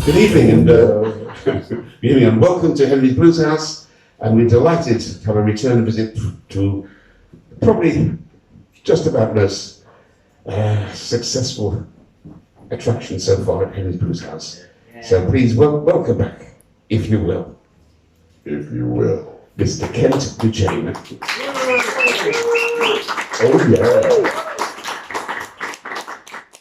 Good evening good evening and welcome to Henry's Blues House, and we're delighted to have a return visit to probably just about most successful attraction so far at Henry's Blues House. So please welcome back, if you will. If you will. Mr. Kent DuChaine. Oh yeah.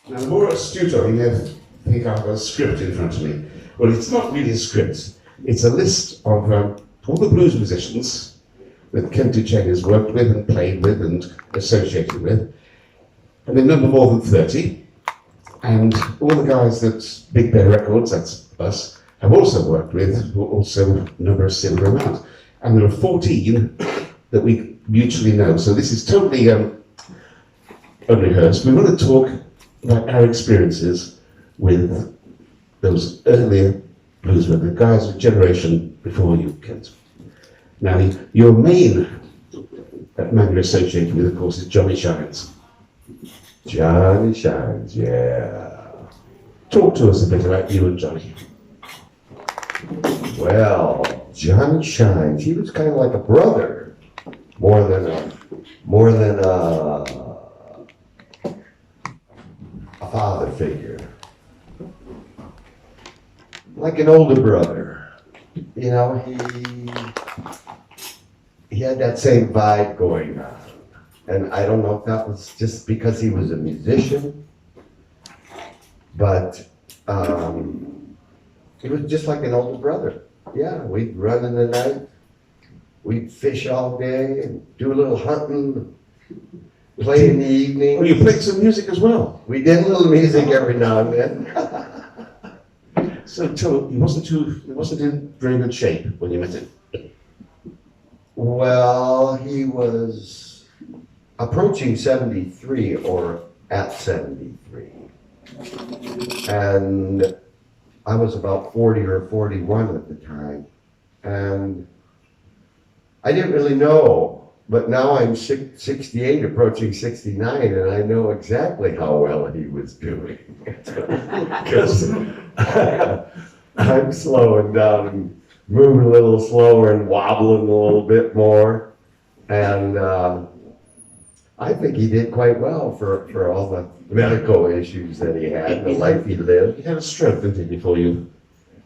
Now, the more astute of you think I have a script in front of me. Well, it's not really a script. It's a list of all the blues musicians that Kent DuChaine has worked with and played with and associated with. And they number more than 30. And all the guys that Big Bear Records, that's us, have also worked with, who also number a similar amount. And there are 14 that we mutually know. So this is totally unrehearsed. We want to talk about our experiences with those earlier bluesmen, the guys of a generation before you, Kent. Now, your main man you're associated with, of course, is Johnny Shines. Johnny Shines, yeah. Talk to us a bit about you and Johnny. Well, Johnny Shines, he was kind of like a brother, more than a father figure. Like an older brother. You know, he had that same vibe going on. And I don't know if that was just because he was a musician, but it was just like an older brother. Yeah, we'd run in the night, we'd fish all day, and do a little hunting, play in the evening. Oh, you played some music as well? We did a little music every now and then. So tell he wasn't in very good shape when you met him. Well, he was approaching 73 or at 73. And I was about 40 or 41 at the time. And I didn't really know, but now I'm 68, approaching 69, and I know exactly how well he was doing. Because I'm slowing down and moving a little slower and wobbling a little bit more. And I think he did quite well for all the medical issues that he had, the life he lived. He had a stroke, didn't he, before you?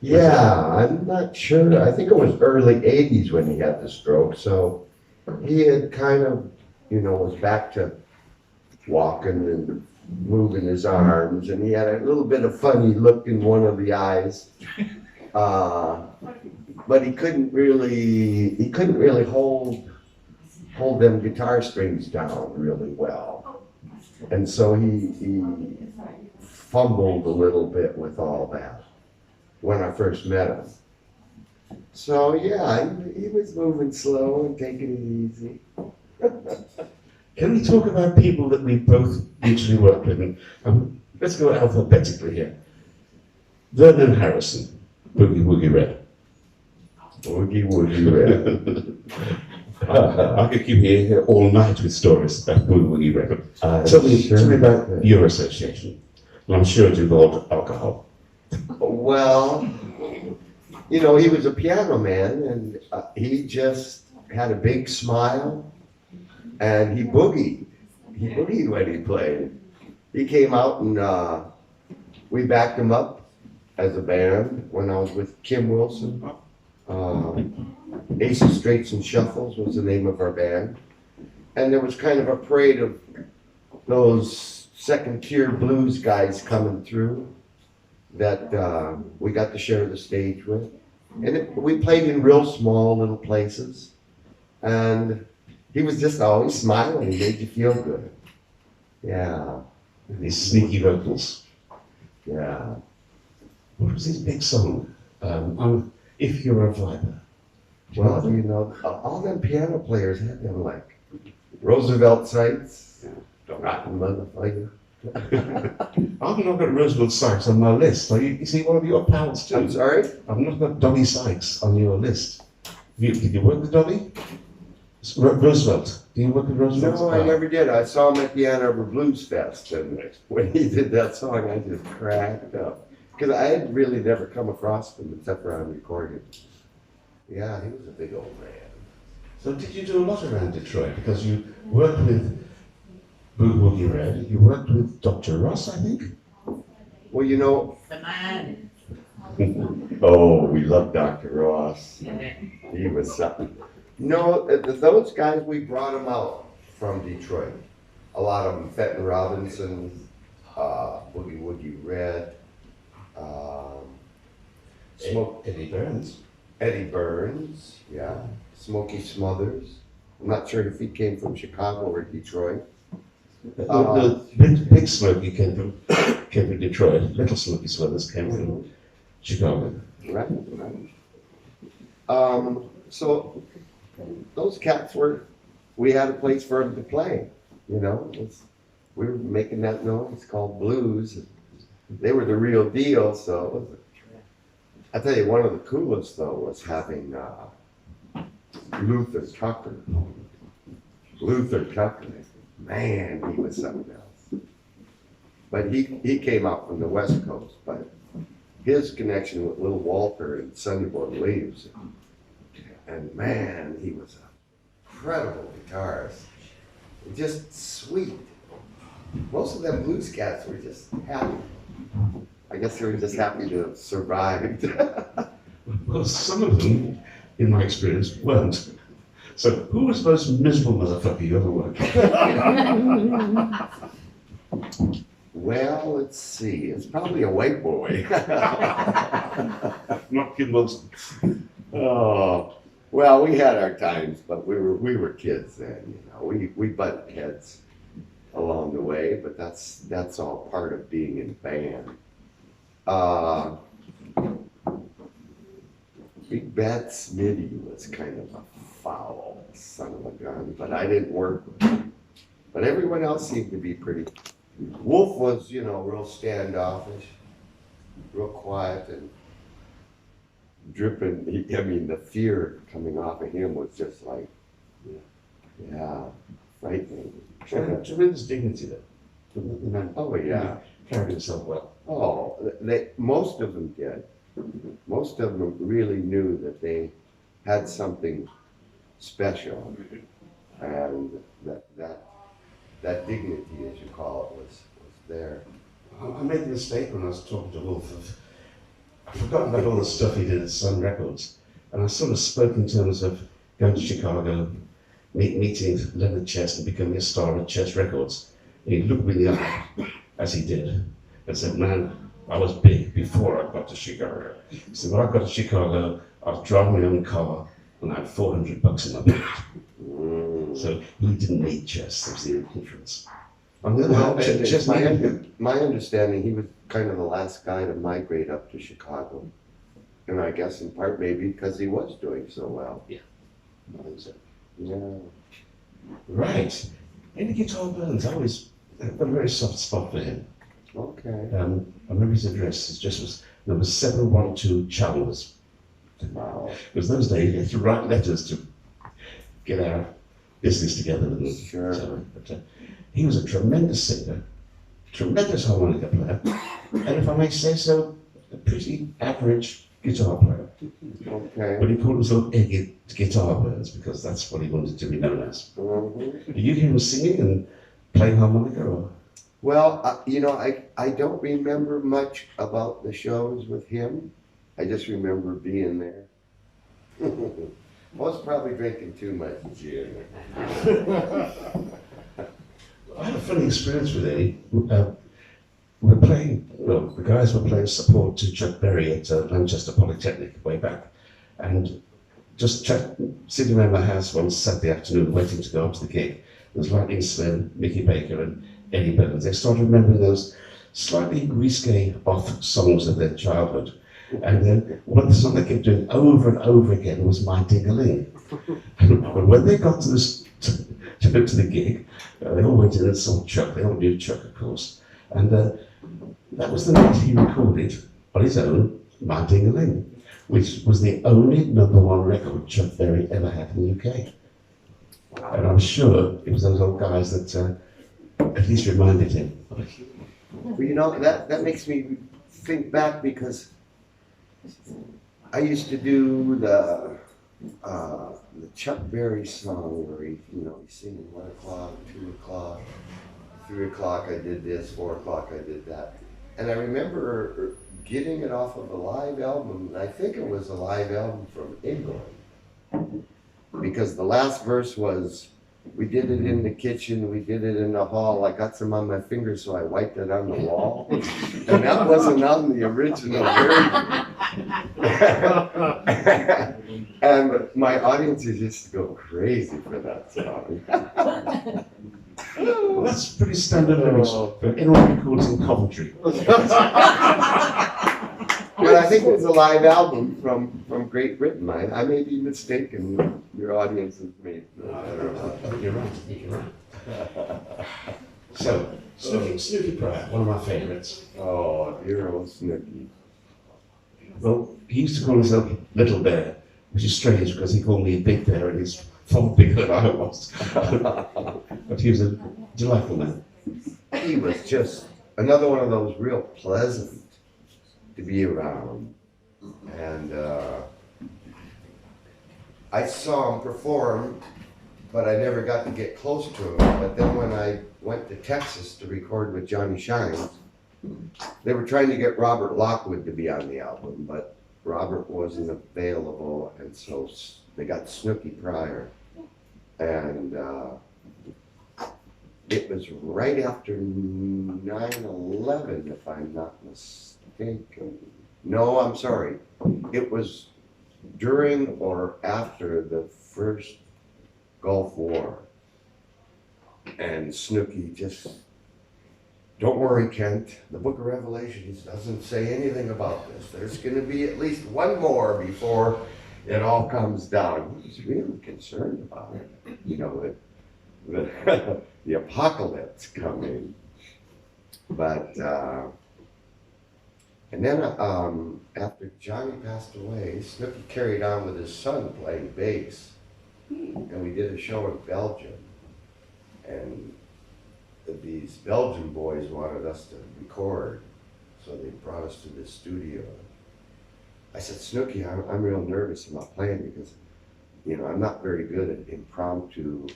Yeah, I'm not sure. I think it was early 80s when he had the stroke. So he had kind of, was back to walking and moving his arms. And he had a little bit of funny look in one of the eyes. But he couldn't really hold them guitar strings down really well. And so he fumbled a little bit with all that when I first met him. So yeah, he was moving slow and taking it easy. Can we talk about people that we both mutually worked with? Let's go alphabetically here. Vernon Harrison, Boogie Woogie Red. Boogie Woogie Red. I could keep you here all night with stories about Boogie Woogie Red. Tell me about your association. And I'm sure it involved alcohol. Well, he was a piano man, and he just had a big smile, and he boogied. He boogied when he played. He came out and we backed him up as a band when I was with Kim Wilson. Aces, Straights, and Shuffles was the name of our band. And there was kind of a parade of those second-tier blues guys coming through that we got to share the stage with. And we played in real small little places. And he was just always smiling. He made you feel good. Yeah. And his sneaky vocals. Yeah. What was his big song? If You're a Viper. Well, all them piano players had them like Roosevelt sights, rotten motherfucker. I've not got Roosevelt Sykes on my list. So you see one of your pals too. I'm sorry? I've not got Dolly Sykes on your list. Did you work with Dolly? Roosevelt. Do you work with Roosevelt? No, I never did. I saw him at the Ann Arbor Blues Fest, and when he did that song, I just cracked up. Because I had really never come across him except for on recording. Yeah, he was a big old man. So did you do a lot around Detroit? Because you worked with Boogie Red, you worked with Dr. Ross, I think? Well, you know, The man. oh, we love Dr. Ross. He was something. No, those guys, we brought them out from Detroit. A lot of them, Fenton Robinson, Boogie Woogie Red, Eddie Burns, yeah, Smokey Smothers. I'm not sure if he came from Chicago or Detroit. The big Smokey came from Detroit. Little Smokey Smothers came from Chicago. Right. So those cats we had a place for them to play, you know. We were making that noise called blues. They were the real deal, so I tell you, one of the coolest though was having Luther Tucker. Man, he was something else. But he came out from the West Coast, but his connection with Little Walter and Sonny Boy Leaves, and man, he was an incredible guitarist. Just sweet. Most of them blues cats were just happy. I guess they were just happy to have survived. Well, some of them, in my experience, weren't. So who was the most miserable motherfucker you ever worked with? Well, let's see. It's probably a white boy. Not Kid Wilson. Oh, well, we had our times, but we were kids then. You know, we butted heads along the way, but that's all part of being in band. Big Bad Smitty was kind of a foul son of a gun, but I didn't work with him. But everyone else seemed to be pretty. Wolf was, you know, real standoffish, real quiet and dripping. The fear coming off of him was just like, yeah, frightening. Tremendous dignity there. The man Oh yeah. carried himself well. Oh, most of them did. Most of them really knew that they had something special, and that dignity, as you call it, was there. I made the mistake when I was talking to Wolf of, I've forgotten about all the stuff he did at Sun Records, and I sort of spoke in terms of going to Chicago, meeting Leonard Chess and becoming a star at Chess Records. And he looked me in the eye, as he did, and said, man, I was big before I got to Chicago. He said, when I got to Chicago, I was driving my own car, and I had $400 in my pocket. So he didn't need Chess, that was the difference. On the other hand, Chess my understanding, he was kind of the last guy to migrate up to Chicago. And I guess in part maybe because he was doing so well. I think so. Yeah. Right. Any guitar bands, I always got a very soft spot for him. Okay. I remember his address. His address was number 712 Chalmers. Wow. Because those days you had to write letters to get our business together. And Sure. so, but, he was a tremendous singer, tremendous harmonica player, and if I may say so, a pretty average guitar player. Okay. But he called himself Guitar Birds because that's what he wanted to be known as. Mm-hmm. Do you hear him singing and playing harmonica? Or? Well, I don't remember much about the shows with him. I just remember being there. I was probably drinking too much gin. I had a funny experience with Eddie. The guys were playing support to Chuck Berry at Manchester Polytechnic way back. And just sitting around my house one Saturday afternoon waiting to go up to the gig, there was Lightning Slim, Mickey Baker and Eddie Burns. They started remembering those slightly risque off songs of their childhood. And then one song they kept doing over and over again was My Ding-a-Ling. And when they got to the gig, they all went in and saw Chuck. They all knew Chuck, of course. And that was the night he recorded on his own My Ding-a-Ling, which was the only #1 record Chuck Berry ever had in the UK. And I'm sure it was those old guys that at least reminded him. Well, that makes me think back because I used to do the Chuck Berry song where he's singing 1 o'clock, 2 o'clock, 3 o'clock I did this, 4 o'clock I did that. And I remember getting it off of a live album, and I think it was a live album from England. Because the last verse was, we did it in the kitchen, we did it in the hall, I got some on my fingers so I wiped it on the wall. And that wasn't on the original version. And my audience used to go crazy for that song. Well, that's pretty standard lyrics for anyone who records in Coventry. But I think it was a live album from Great Britain. I may be mistaken. Your audience is me. You're right, I think you're right. So, Snooky Pryor, one of my favourites. Oh, dear old Snooky. Well, he used to call himself Little Bear, which is strange because he called me Big Bear and he's far bigger than I was. But he was a delightful man. He was just another one of those real pleasant to be around. And I saw him perform, but I never got to get close to him. But then when I went to Texas to record with Johnny Shines, they were trying to get Robert Lockwood to be on the album, but Robert wasn't available, and so they got Snooky Pryor. And it was right after 9/11, if I'm not mistaken. No, I'm sorry. It was during or after the first Gulf War. And Snooky just, don't worry, Kent, the Book of Revelations doesn't say anything about this. There's going to be at least one more before it all comes down. He was really concerned about it. The apocalypse coming. But, and then after Johnny passed away, Snooky carried on with his son playing bass. And we did a show in Belgium. And these Belgian boys wanted us to record, so they brought us to the studio. I said, Snooky, I'm real nervous about playing because, I'm not very good at impromptu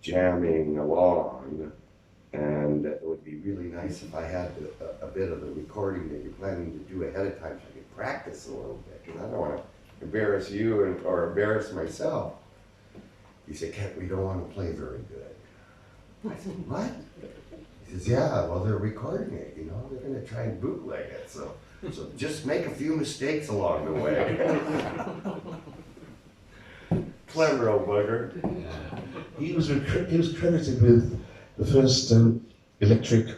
jamming along, and it would be really nice if I had a bit of the recording that you're planning to do ahead of time so I could practice a little bit, because I don't want to embarrass you or embarrass myself. He said, Kent, we don't want to play very good. I said, what? He says, yeah, well, they're recording it, they're going to try and bootleg it, so just make a few mistakes along the way. Clever old bugger. He was credited with the first electric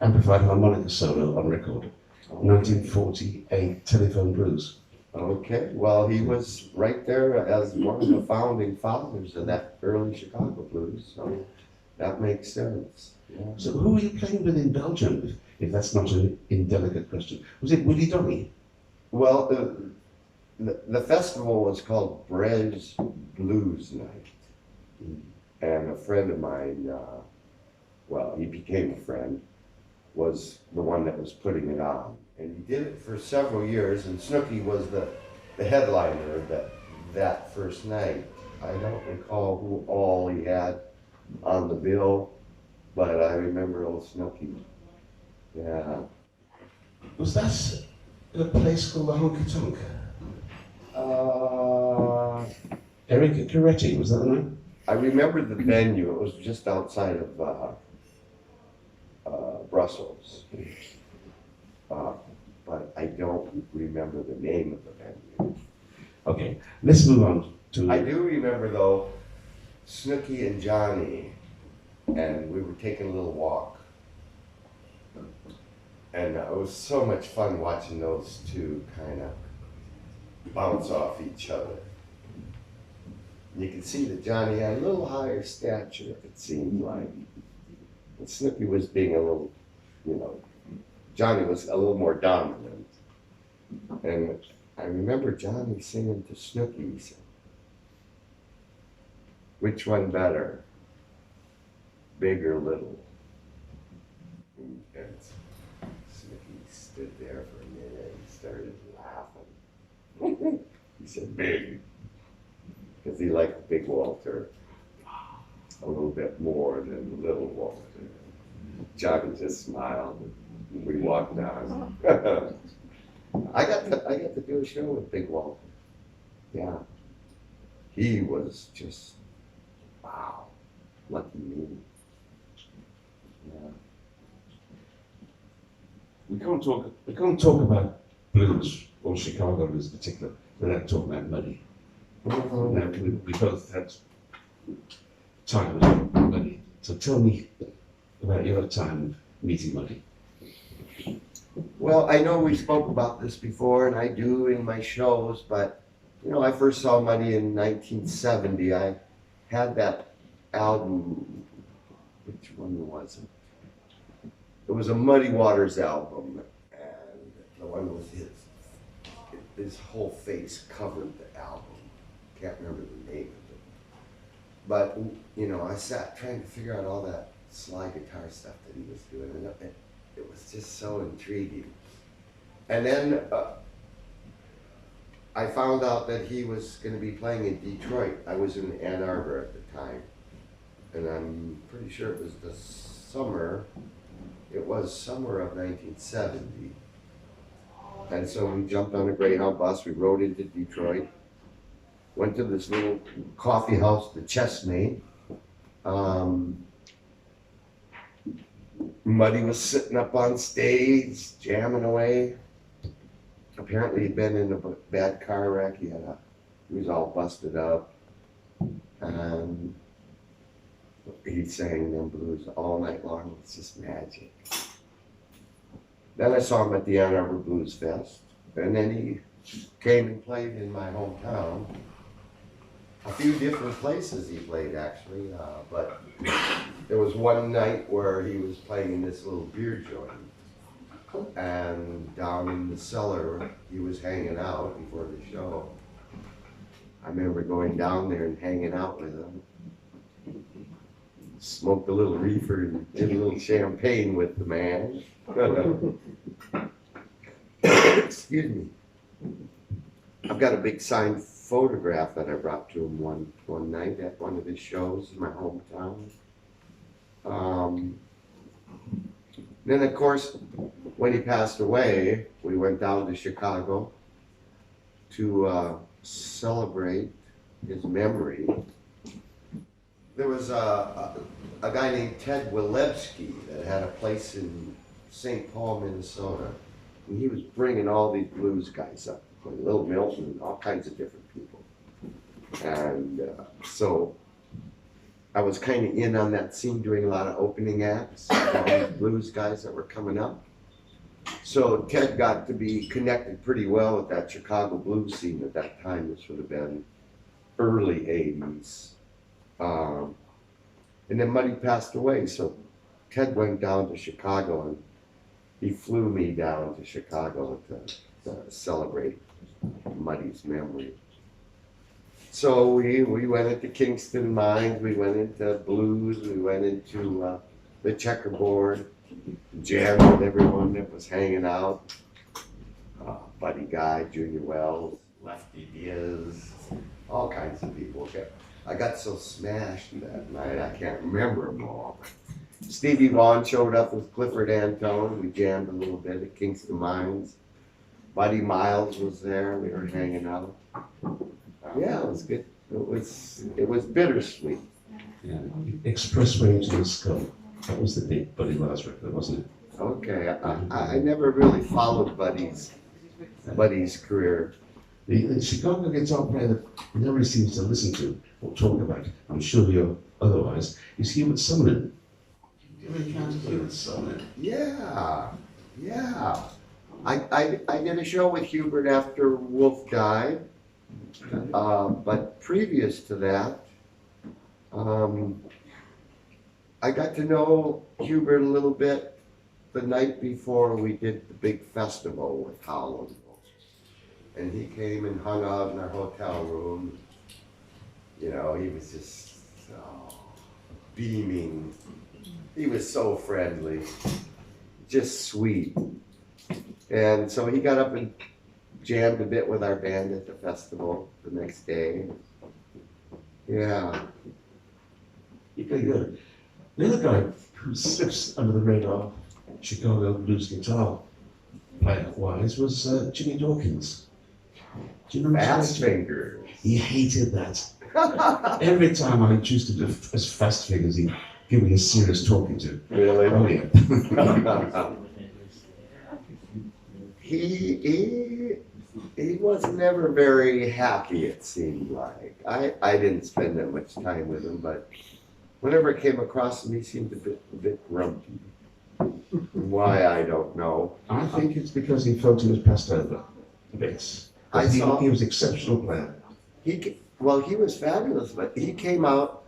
amplified harmonica solo on record, 1948 Telephone Blues. Okay, well, he was right there as one of the founding fathers of that early Chicago blues, so that makes sense. Yeah. So who were you playing with in Belgium, if that's not an indelicate question? Was it Willie Donny? Well, the festival was called Brez Blues Night. And a friend of mine, well, he became a friend, was the one that was putting it on. And he did it for several years, and Snooky was the headliner of that first night. I don't recall who all he had on the bill, but I remember old Snooky. Yeah. Was that a place called the Honky Tonk? Eric Coretti, was that the name? I remember the venue. It was just outside of Brussels. But I don't remember the name of the venue. Okay, let's move on to... I do remember, though, Snooky and Johnny, and we were taking a little walk. And it was so much fun watching those two kind of bounce off each other. You could see that Johnny had a little higher stature, it seemed like. And Snooky was being a little, Johnny was a little more dominant. And I remember Johnny singing to Snooky, he said, which one better, big or little? And Snooky stood there for a minute and started laughing. He said, "Big," because he liked Big Walter a little bit more than Little Walter. John just smiled and we walked on. I got to do a show with Big Walter. Yeah. He was just, wow, lucky me. Yeah. We can't talk about blues or Chicago blues in particular without talking about Muddy. Now, we both had time with Muddy. So tell me about your time meeting Muddy. Well, I know we spoke about this before, and I do in my shows, but I first saw Muddy in 1970. I had that album. Which one was it? It was a Muddy Waters album, and the one with his whole face covered the album. Can't remember the name of it. But I sat trying to figure out all that slide guitar stuff that he was doing, and it was just so intriguing. And then I found out that he was going to be playing in Detroit. I was in Ann Arbor at the time, and I'm pretty sure it was the summer. It was summer of 1970. And so we jumped on a Greyhound bus, we rode into Detroit, went to this little coffee house, the Chestnut. Muddy was sitting up on stage, jamming away. Apparently he'd been in a bad car wreck. He was all busted up. And he sang them blues all night long. It was just magic. Then I saw him at the Ann Arbor Blues Fest. And then he came and played in my hometown. A few different places he played, actually. But there was one night where he was playing in this little beer joint. And down in the cellar, he was hanging out before the show. I remember going down there and hanging out with him. Smoked a little reefer and did a little champagne with the man. Excuse me. I've got a big signed photograph that I brought to him one night at one of his shows in my hometown. Then, of course, when he passed away, we went down to Chicago to celebrate his memory. There was a guy named Ted Wilewski that had a place in St. Paul, Minnesota, and he was bringing all these blues guys up, like Little Milton, all kinds of different people. And so I was kind of in on that scene, doing a lot of opening acts, all these blues guys that were coming up. So Ted got to be connected pretty well with that Chicago blues scene at that time. This would have been early 80s. And then Muddy passed away, so Ted went down to Chicago and he flew me down to Chicago to celebrate Muddy's memory. So we went into Kingston Mines, we went into blues, we went into the checkerboard, jammed with everyone that was hanging out. Buddy Guy, Junior Wells, Lefty Diaz, all kinds of people. I got so smashed that night, I can't remember them all. Stevie Vaughan showed up with Clifford Antone. We jammed a little bit at Kingston Mines. Buddy Miles was there. We were hanging out. Yeah, it was good. It was bittersweet. Yeah, Expressway to the Skull. That was the big Buddy Miles record, wasn't it? Okay, I never really followed Buddy's career. The Chicago guitar player that nobody seems to listen to or talk about, I'm sure you're otherwise, is Hubert Sumner. Do you ever encounter Hubert Sumner? Yeah. I did a show with Hubert after Wolf died, but previous to that, I got to know Hubert a little bit the night before we did the big festival with Howland. And he came and hung out in our hotel room. He was just beaming. He was so friendly, just sweet. And so he got up and jammed a bit with our band at the festival the next day. Yeah. You play good. The other guy who slips under the radar, Chicago blues guitar player-wise, was Jimmy Dawkins. Do you remember Fast Jimmy? fingers. He hated that. Every time I introduced him to as fast fingers, he'd give me a serious talking to. Really? Oh yeah. He was never very happy, it seemed like. I didn't spend that much time with him, but whenever I came across him, he seemed a bit grumpy. Why, I don't know. I think it's because he felt he was passed over a bit. He was an exceptional player. He was fabulous, but he came out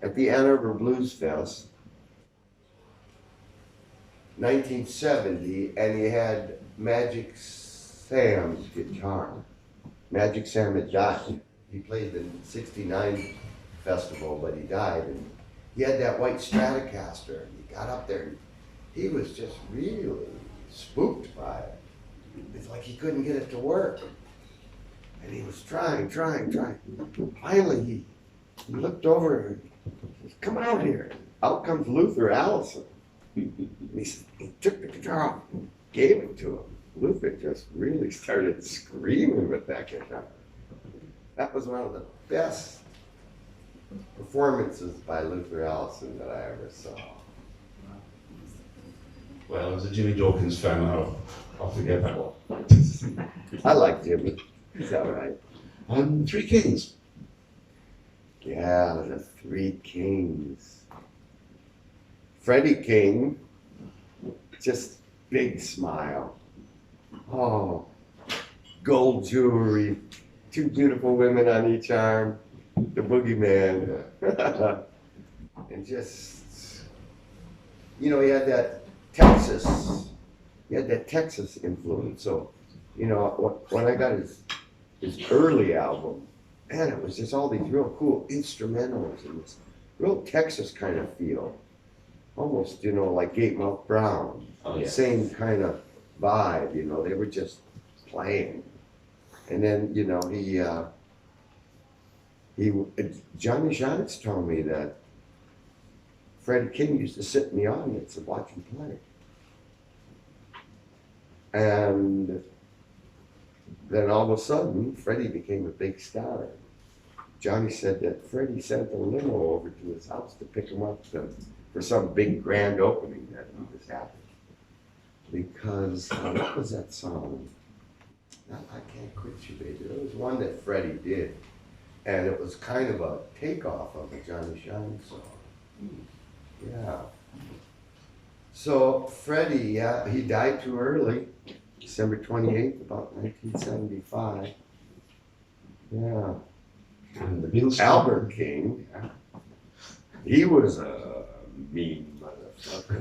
at the Ann Arbor Blues Fest, 1970, and he had Magic Sam's guitar. Magic Sam had died. He played the '69 festival, but he died. And he had that white Stratocaster, and he got up there, and he was just really spooked by it. It's like he couldn't get it to work. And he was trying. Finally, he looked over and said, "Come out here." Out comes Luther Allison. He took the guitar off and gave it to him. Luther just really started screaming with that guitar. That was one of the best performances by Luther Allison that I ever saw. Well, as a Jimmy Dawkins fan, I'll forget that one. I like Jimmy. Is that right? Three Kings. Yeah, the Three Kings. Freddie King, just big smile. Oh, gold jewelry, two beautiful women on each arm, the boogeyman. And just, he had that Texas influence. So, when I got his early album, man, it was just all these real cool instrumentals and this real Texas kind of feel. Almost, like Gatemouth Brown. Oh, yeah. Same kind of vibe, they were just playing. And then, Johnny Shines told me that Freddie King used to sit in the audience and watch him play. And then all of a sudden, Freddie became a big star. Johnny said that Freddie sent a limo over to his house to pick him up for some big grand opening that was happening. Because, what was that song? I Can't Quit You, Baby. It was one that Freddie did. And it was kind of a takeoff of a Johnny Shine song. Yeah. So Freddie, he died too early. December 28th, about 1975. Yeah. And the Beatles. Albert King, he was a mean motherfucker.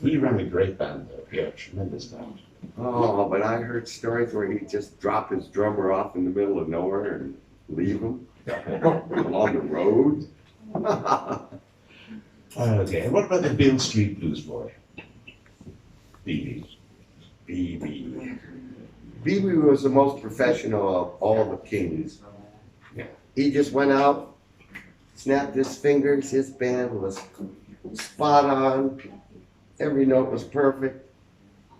He ran a great band, though. Yeah, a tremendous band. Oh, but I heard stories where he'd just drop his drummer off in the middle of nowhere and leave him along the road. Okay, and what about the Beale Street Blues Boy? BB. BB was the most professional of all the Kings. Yeah. He just went out, snapped his fingers, his band was spot on, every note was perfect,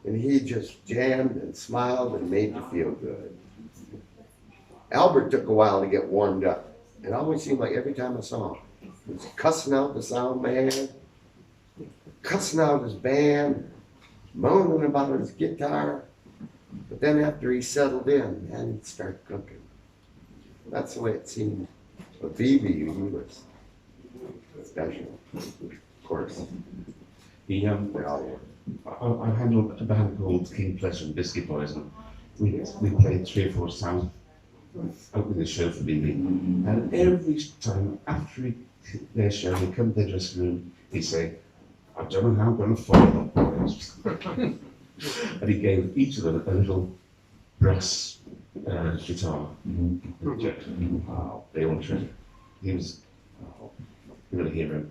and he just jammed and smiled and made you feel good. Albert took a while to get warmed up. It always seemed like every time I saw him, he was cussing out the sound man, cussing out his band, moaning about his guitar. But then after he settled in, man, he'd start cooking. That's the way it seemed. But BB, he was special, of course. He, I handled a band called King Pleasure and Biscuit Boys, and we played 3 or 4 times opening the show for BB. And every time after their show, he'd come to the dressing room, he'd say, "I don't know how I'm going to follow that boys." And he gave each of them a little brass guitar. Wow, they all treasure. He was a real hero.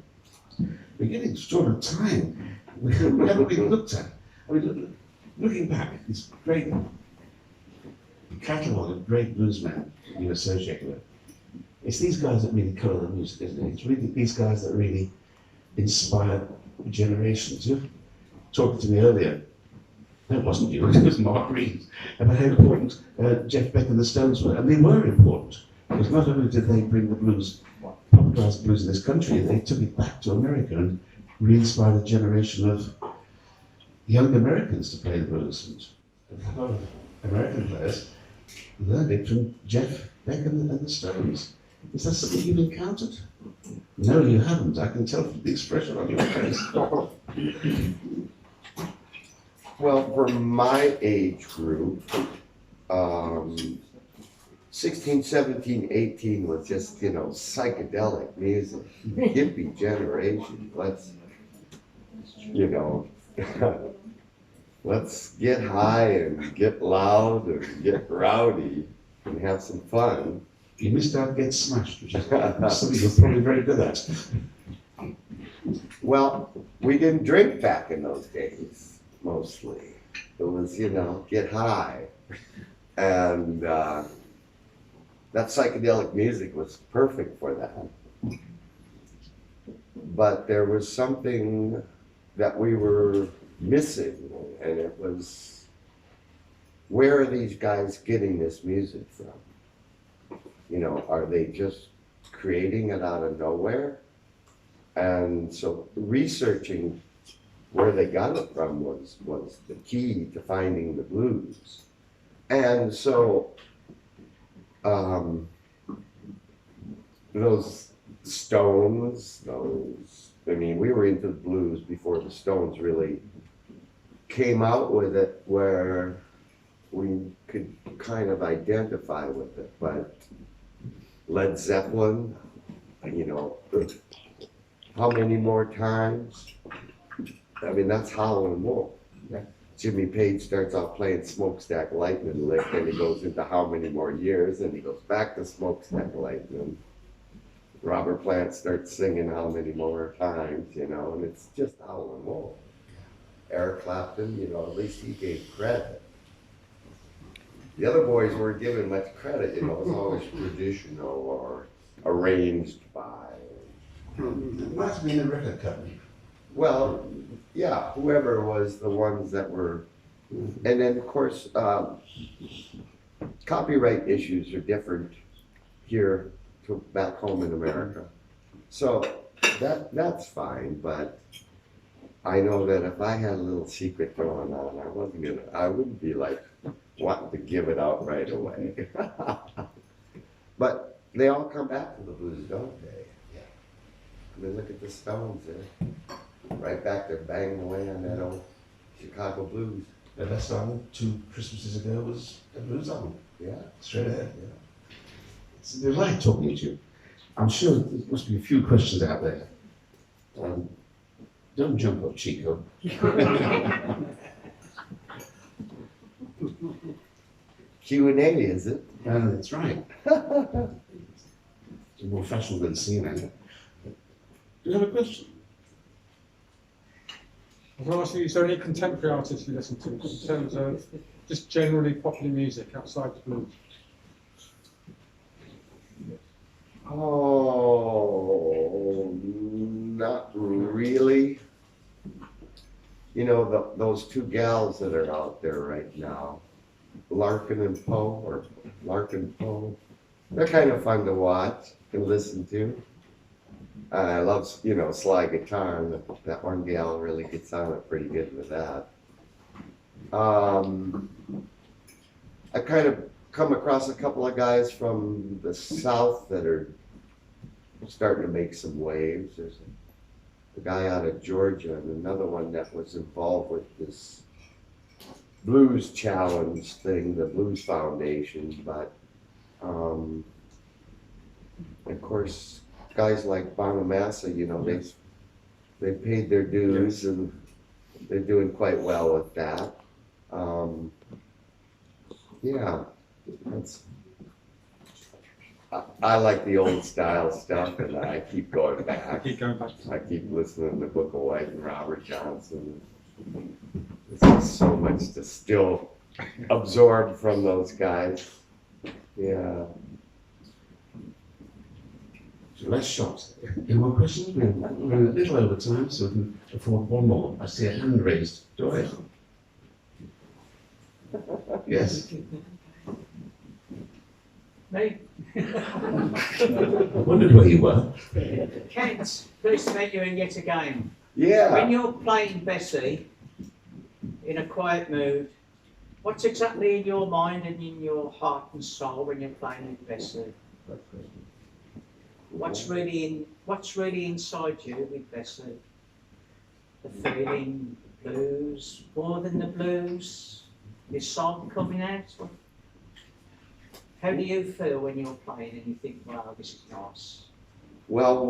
We're getting short of time. We haven't been looked at. I mean, looking back, this great catalogue of great bluesmen you associate with, it's these guys that really colour the music, isn't it? It's really these guys that really inspired generations. You were talking to me earlier, that wasn't you, it was Mark Reed, about how important Jeff Beck and the Stones were. And they were important, because not only did they bring the blues, popularised blues in this country, they took it back to America and re-inspired a generation of young Americans to play the blues. And a lot of American players learned it from Jeff Beck and the Stones. Is that something you've encountered? No, you haven't. I can tell from the expression on your face. Well, for my age group, 16, 17, 18 was just, psychedelic music, hippie generation. Let's let's get high and get loud and get rowdy and have some fun. You missed out getting smashed, which is something you're probably very good at. Well, we didn't drink back in those days, mostly. It was, get high. And that psychedelic music was perfect for that. But there was something that we were missing, and it was, where are these guys getting this music from? Are they just creating it out of nowhere? And so researching where they got it from was the key to finding the blues. And so those Stones, we were into the blues before the Stones really came out with it, where we could kind of identify with it. But Led Zeppelin, how many more times? That's Howlin' Wolf. Yeah. Jimmy Page starts off playing Smokestack Lightning Lick, and he goes into how many more years, and he goes back to Smokestack Lightning. Robert Plant starts singing how many more times, and it's just Howlin' Wolf. Eric Clapton, at least he gave credit. The other boys weren't given much credit, it was always traditional or arranged by. It might have been a record company. Well, yeah, whoever was the ones that were, and then of course, copyright issues are different here to back home in America. So that's fine, but I know that if I had a little secret going on, I wouldn't be like wanting to give it out right away. But they all come back to the blues, don't they? Yeah. Look at the Stones there. Right back there banging away on that old Chicago blues. The best album 2 Christmases ago was a blues album. Yeah. Straight ahead. Yeah. It's a delight talking to you. I'm sure there must be a few questions out there. Don't jump up, Chico. Q&A, is it? That's right. It's more fashionable than CNN. Do you have a question? I was going to ask you, is there any contemporary artists you listen to in terms of just generally popular music outside the blues? Oh, not really. Those 2 gals that are out there right now, Larkin and Poe, or Larkin Poe, they're kind of fun to watch and listen to. I love, slide guitar, and that one gal really gets on it pretty good with that. I kind of come across a couple of guys from the South that are starting to make some waves. There's a guy out of Georgia and another one that was involved with this blues challenge thing, the Blues Foundation, but of course, guys like Bonamassa, they paid their dues, and they're doing quite well with that. Yeah, I like the old style stuff, and I keep going back. Keep going back. I keep listening to Book of White and Robert Johnson. It's There's so much to still absorb from those guys. Yeah. So last shot. Any more questions? We're running a little over time, so we can afford one more. I see a hand raised. Go ahead. Yes. Me? I wondered where you were. Kent, pleased to meet you in yet again. Yeah. When you're playing Bessie in a quiet mood, what's exactly in your mind and in your heart and soul when you're playing with Bessie? What's really inside you with Bessie? The feeling, blues, more than the blues, your song coming out? How do you feel when you're playing and you think, wow, this is nice? Well,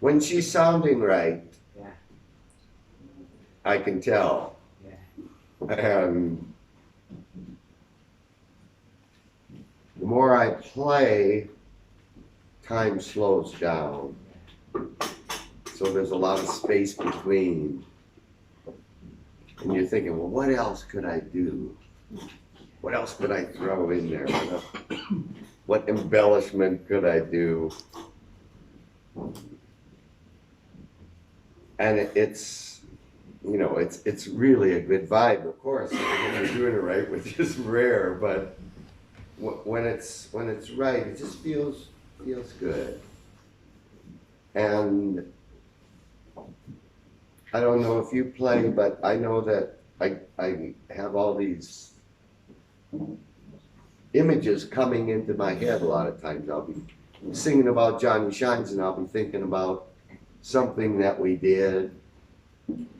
when she's sounding right, Yeah. I can tell. Yeah. And the more I play, time slows down. So there's a lot of space between. And you're thinking, well, what else could I do? What else could I throw in there? What embellishment could I do? And it's, you know, it's really a good vibe. Of course, when you're doing it right, which is rare, but when it's right, it just feels good. And I don't know if you play, but I know that I have all these images coming into my head a lot of times. I'll be singing about Johnny Shines and I'll be thinking about something that we did.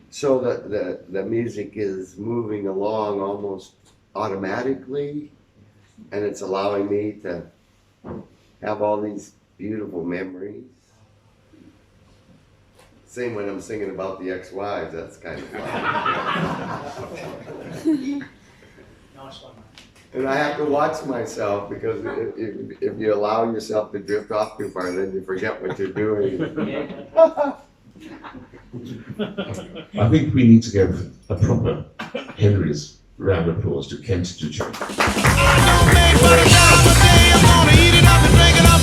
So the music is moving along almost automatically, and it's allowing me to have all these beautiful memories. Same when I'm singing about the ex-wives, that's kind of fun. Nice one, man. And I have to watch myself because if you allow yourself to drift off too far, then you forget what you're doing. Yeah. I think we need to give a proper Henry's round of applause to Kent DuChaine. I don't make but $1 a day. I'm gonna eat it up and drink it up.